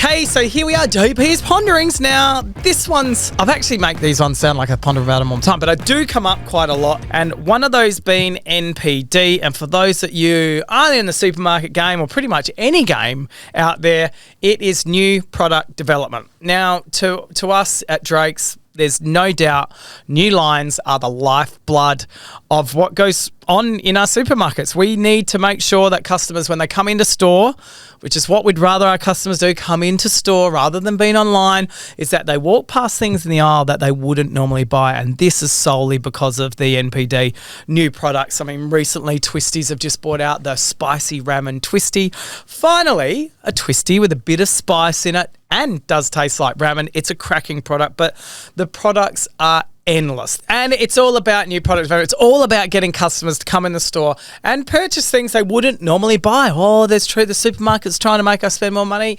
Okay, so here we are, JP's Ponderings. Now, this one's, I've actually made these ones sound like I ponder about them all the time, but I do come up quite a lot. And one of those being NPD. And for those that you aren't in the supermarket game or pretty much any game out there, it is new product development. Now, to us at Drake's, there's no doubt new lines are the lifeblood of what goes on in our supermarkets. We need to make sure that customers, when they come into store, which is what we'd rather our customers do, come into store rather than being online, is that they walk past things in the aisle that they wouldn't normally buy. And this is solely because of the NPD new products. I mean, recently Twisties have just brought out the spicy ramen twisty. Finally, a twisty with a bit of spice in it and does taste like ramen. It's a cracking product, but the products are endless. And it's all about new products. It's all about getting customers to come in the store and purchase things they wouldn't normally buy. Oh, that's true. The supermarket's trying to make us spend more money.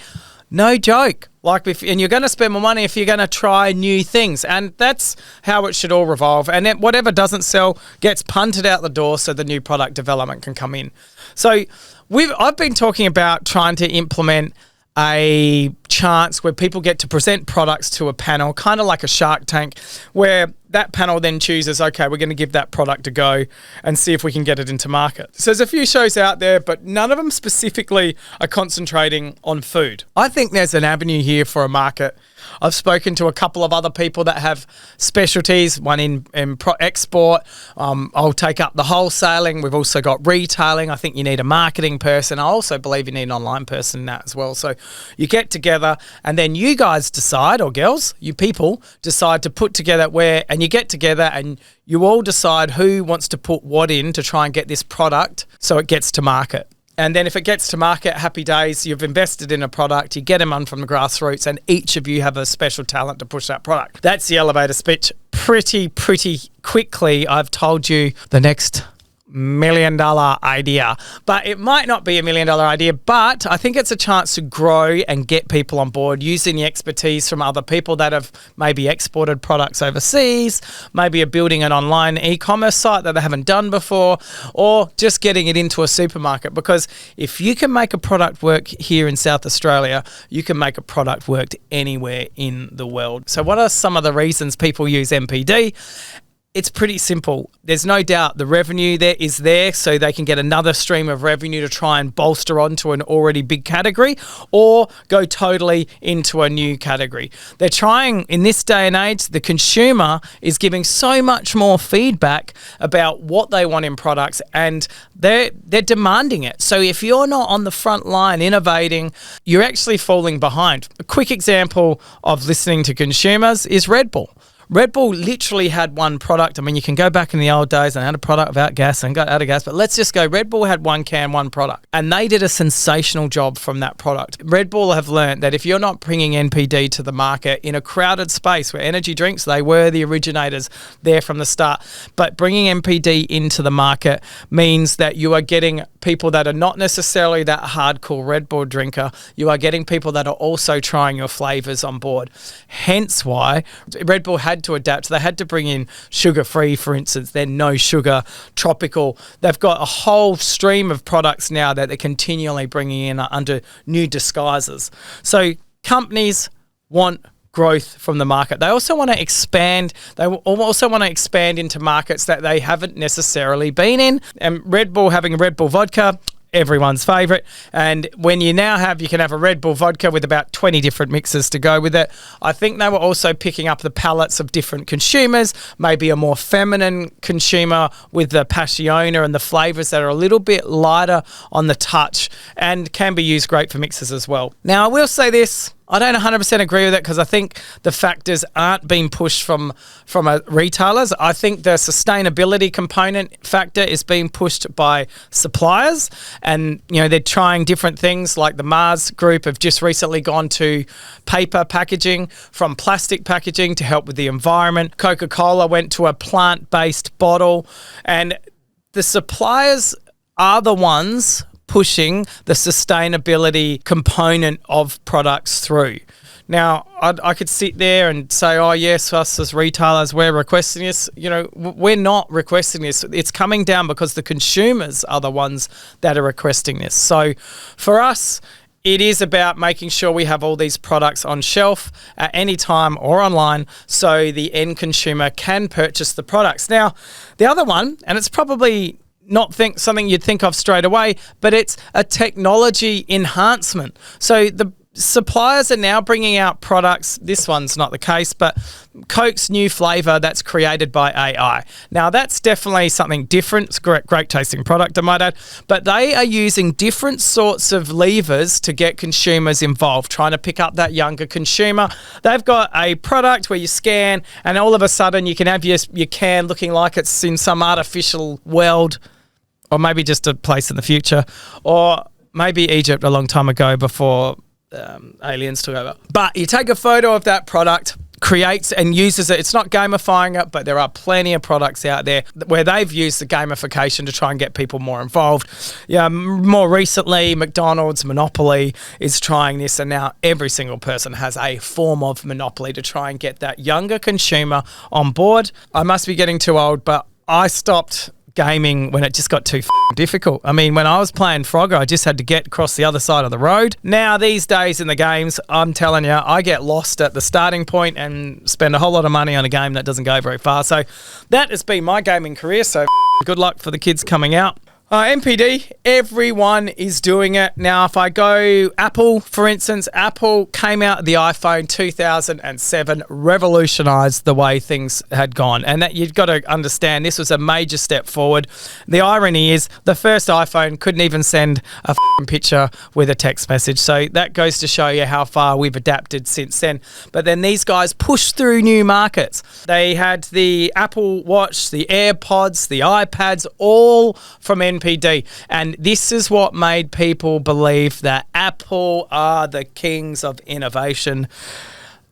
No joke. And you're going to spend more money if you're going to try new things. And that's how it should all revolve. And then whatever doesn't sell gets punted out the door so the new product development can come in. So I've been talking about trying to implement a chance where people get to present products to a panel, kind of like a Shark Tank, where that panel then chooses, okay, we're going to give that product a go and see if we can get it into market. So there's a few shows out there, but none of them specifically are concentrating on food. I think there's an avenue here for a market. I've spoken to a couple of other people that have specialties, one in export. I'll take up the wholesaling. We've also got retailing. I think you need a marketing person. I also believe you need an online person in that as well. So you get together and then you guys decide, or girls, you people decide to put together and you get together and you all decide who wants to put what in to try and get this product so it gets to market. And then if it gets to market, happy days, you've invested in a product, you get them on from the grassroots, and each of you have a special talent to push that product. That's the elevator speech. Pretty quickly, I've told you the next $1 million idea. But it might not be $1 million idea, but I think it's a chance to grow and get people on board using the expertise from other people that have maybe exported products overseas, maybe are building an online e-commerce site that they haven't done before, or just getting it into a supermarket. Because if you can make a product work here in South Australia, you can make a product work anywhere in the world. So what are some of the reasons people use NPD? It's pretty simple. There's no doubt the revenue is there so they can get another stream of revenue to try and bolster onto an already big category or go totally into a new category. They're trying, in this day and age, the consumer is giving so much more feedback about what they want in products and they're demanding it. So if you're not on the front line innovating, you're actually falling behind. A quick example of listening to consumers is Red Bull. Red Bull literally had one product. I mean, you can go back in the old days and had a product without gas and got out of gas, but let's just go. Red Bull had one can, one product, and they did a sensational job from that product. Red Bull have learned that if you're not bringing NPD to the market in a crowded space where energy drinks, they were the originators there from the start, but bringing NPD into the market means that you are getting people that are not necessarily that hardcore Red Bull drinker. You are getting people that are also trying your flavours on board. Hence why Red Bull had to adapt. They had to bring in sugar-free, for instance, then no sugar, tropical. They've got a whole stream of products now that they're continually bringing in under new disguises. So companies want growth from the market. They also want to expand. They also want to expand into markets that they haven't necessarily been in. And Red Bull having a Red Bull vodka, everyone's favourite. And when you can have a Red Bull vodka with about 20 different mixes to go with it. I think they were also picking up the palates of different consumers, maybe a more feminine consumer with the passiona and the flavours that are a little bit lighter on the touch and can be used great for mixes as well. Now, I will say I don't 100% agree with it because I think the factors aren't being pushed from retailers. I think the sustainability component factor is being pushed by suppliers, and they're trying different things. Like the Mars Group have just recently gone to paper packaging from plastic packaging to help with the environment. Coca-Cola went to a plant-based bottle, and the suppliers are the ones pushing the sustainability component of products through. Now, I could sit there and say, oh, yes, us as retailers, we're requesting this. We're not requesting this. It's coming down because the consumers are the ones that are requesting this. So for us, It is about making sure we have all these products on shelf at any time or online so the end consumer can purchase the products. Now, the other one, and it's probably not something you'd think of straight away, but it's a technology enhancement. So the suppliers are now bringing out products. This one's not the case, but Coke's new flavour that's created by AI. Now, that's definitely something different. It's a great tasting product, I might add. But they are using different sorts of levers to get consumers involved, trying to pick up that younger consumer. They've got a product where you scan and all of a sudden you can have your can looking like it's in some artificial world, or maybe just a place in the future, or maybe Egypt a long time ago before aliens took over. But you take a photo of that product, creates and uses it. It's not gamifying it, but there are plenty of products out there where they've used the gamification to try and get people more involved. Yeah, more recently, McDonald's Monopoly is trying this, and now every single person has a form of Monopoly to try and get that younger consumer on board. I must be getting too old, but I stopped gaming when it just got too difficult. I mean, when I was playing Frogger, I just had to get across the other side of the road. Now, these days in the games, I'm telling you, I get lost at the starting point and spend a whole lot of money on a game that doesn't go very far. So that has been my gaming career. So good luck for the kids coming out. NPD, everyone is doing it. Now, if I go Apple, for instance, Apple came out the iPhone 2007, revolutionized the way things had gone. And that you've got to understand this was a major step forward. The irony is the first iPhone couldn't even send a picture with a text message. So that goes to show you how far we've adapted since then. But then these guys pushed through new markets. They had the Apple Watch, the AirPods, the iPads, all from NPD. And this is what made people believe that Apple are the kings of innovation.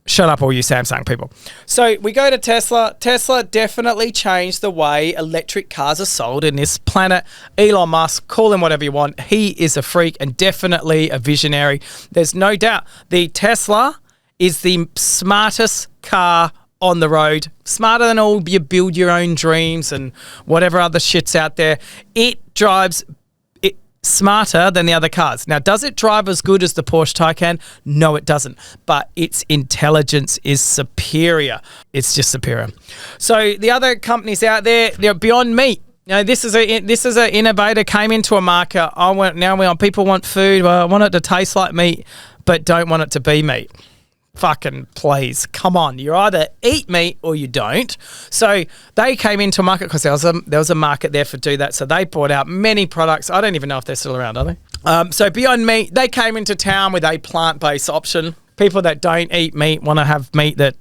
Shut up, all you Samsung people. So we go to Tesla. Tesla definitely changed the way electric cars are sold in this planet. Elon Musk, call him whatever you want. He is a freak and definitely a visionary. There's no doubt. The Tesla is the smartest car on the road, smarter than all you build your own dreams and whatever other shit's out there. It drives it smarter than the other cars. Now, does it drive as good as the Porsche Taycan? No, it doesn't. But its intelligence is superior. It's just superior. So the other companies out there, they're Beyond Meat. You know, this is an innovator came into a market. People want food. Well, I want it to taste like meat, but don't want it to be meat. Fucking please, come on. You either eat meat or you don't. So they came into a market because there was a market there for do that. So they brought out many products. I don't even know if they're still around, are they? So Beyond Meat, they came into town with a plant-based option. People that don't eat meat want to have meat that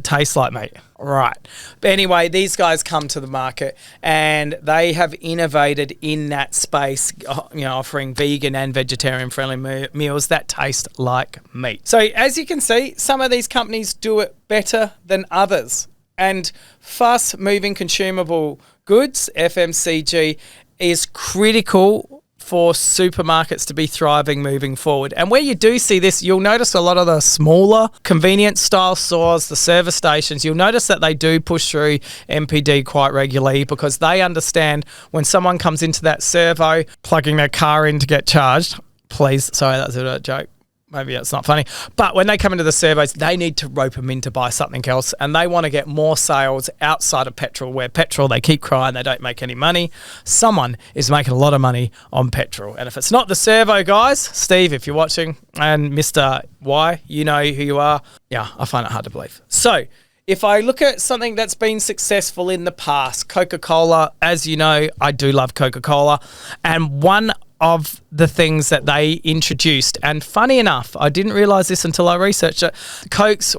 tastes like meat. Right. But anyway, these guys come to the market and they have innovated in that space, offering vegan and vegetarian friendly meals that taste like meat. So as you can see, some of these companies do it better than others. And fast-moving consumable goods, FMCG, is critical for supermarkets to be thriving moving forward. And where you do see this, you'll notice a lot of the smaller convenience style stores, the service stations, you'll notice that they do push through NPD quite regularly because they understand when someone comes into that servo, plugging their car in to get charged, sorry, that's a joke. Maybe it's not funny. But when they come into the servos, they need to rope them in to buy something else. And they want to get more sales outside of petrol, where petrol, they keep crying, they don't make any money. Someone is making a lot of money on petrol. And if it's not the servo guys, Steve, if you're watching, and Mr. Y, you know who you are. Yeah, I find it hard to believe. So if I look at something that's been successful in the past, Coca-Cola, as you know, I do love Coca-Cola. And one of the things that they introduced, and funny enough, I didn't realize this until I researched it,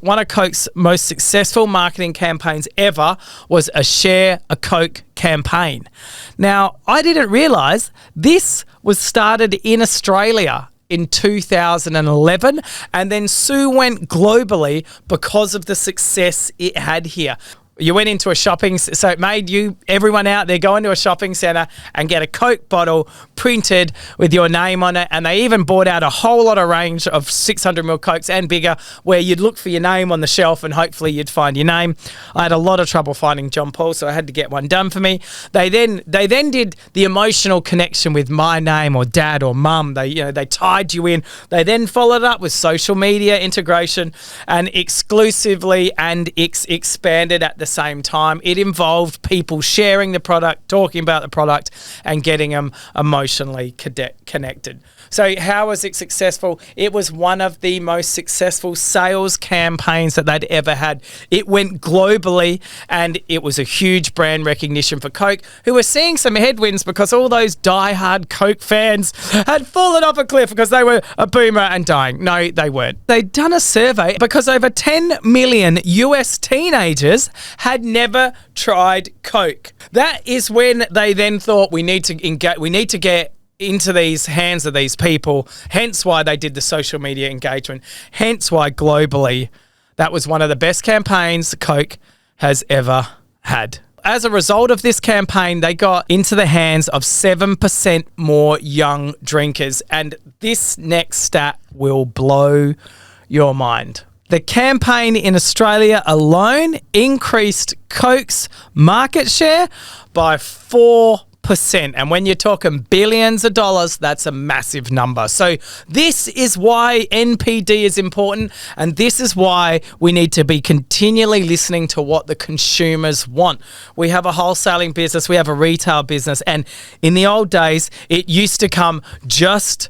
one of Coke's most successful marketing campaigns ever was a Share a Coke campaign. Now, I didn't realize this was started in Australia in 2011, and then soon went globally because of the success it had here. You went into a so it made everyone out there, go into a shopping centre and get a Coke bottle printed with your name on it. And they even bought out a whole lot of range of 600ml Cokes and bigger, where you'd look for your name on the shelf and hopefully you'd find your name. I had a lot of trouble finding John Paul, so I had to get one done for me. They then did the emotional connection with my name or dad or mum. They tied you in. They then followed up with social media integration and exclusively and expanded at the same time. It involved people sharing the product, talking about the product, and getting them emotionally connected. So how was it successful? It was one of the most successful sales campaigns that they'd ever had. It went globally, and it was a huge brand recognition for Coke, who were seeing some headwinds because all those diehard Coke fans had fallen off a cliff because they were a boomer and dying. No, they weren't. They'd done a survey because over 10 million US teenagers had never tried Coke. That is when they then thought, we need to get into these hands of these people, hence why they did the social media engagement, hence why globally that was one of the best campaigns Coke has ever had. As a result of this campaign, they got into the hands of 7% more young drinkers, and this next stat will blow your mind. The campaign in Australia alone increased Coke's market share by 4%. And when you're talking billions of dollars, that's a massive number. So this is why NPD is important, and this is why we need to be continually listening to what the consumers want. We have a wholesaling business, we have a retail business, and in the old days, it used to come just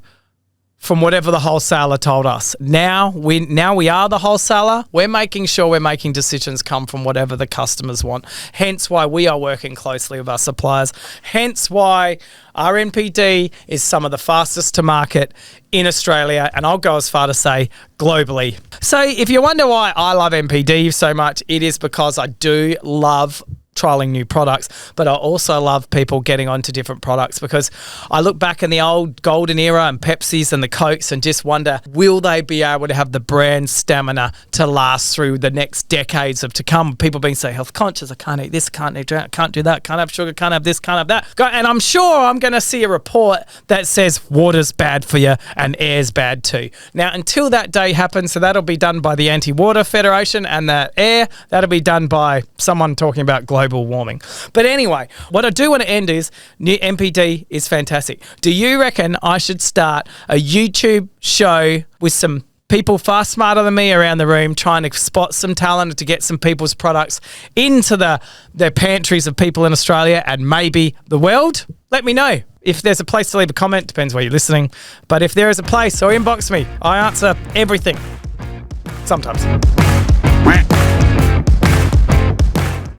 from whatever the wholesaler told us. Now we are the wholesaler. We're making sure we're making decisions come from whatever the customers want. Hence why we are working closely with our suppliers. Hence why our NPD is some of the fastest to market in Australia, and I'll go as far to say globally. So if you wonder why I love NPD so much, it is because I do love trialing new products, but I also love people getting onto different products, because I look back in the old golden era and Pepsis and the Cokes and just wonder, will they be able to have the brand stamina to last through the next decades of to come? People being so health conscious, I can't eat this, can't eat that, can't do that, can't have sugar, can't have this, can't have that. And I'm sure I'm going to see a report that says water's bad for you and air's bad too. Now, until that day happens, so that'll be done by the Anti-Water Federation, and the air, that'll be done by someone talking about global warming. But anyway, what I do want to end is, new NPD is fantastic. Do you reckon I should start a YouTube show with some people far smarter than me around the room, trying to spot some talent to get some people's products into the pantries of people in Australia and maybe the world? Let me know. If there's a place to leave a comment, depends where you're listening. But if there is a place, or inbox me. I answer everything. Sometimes.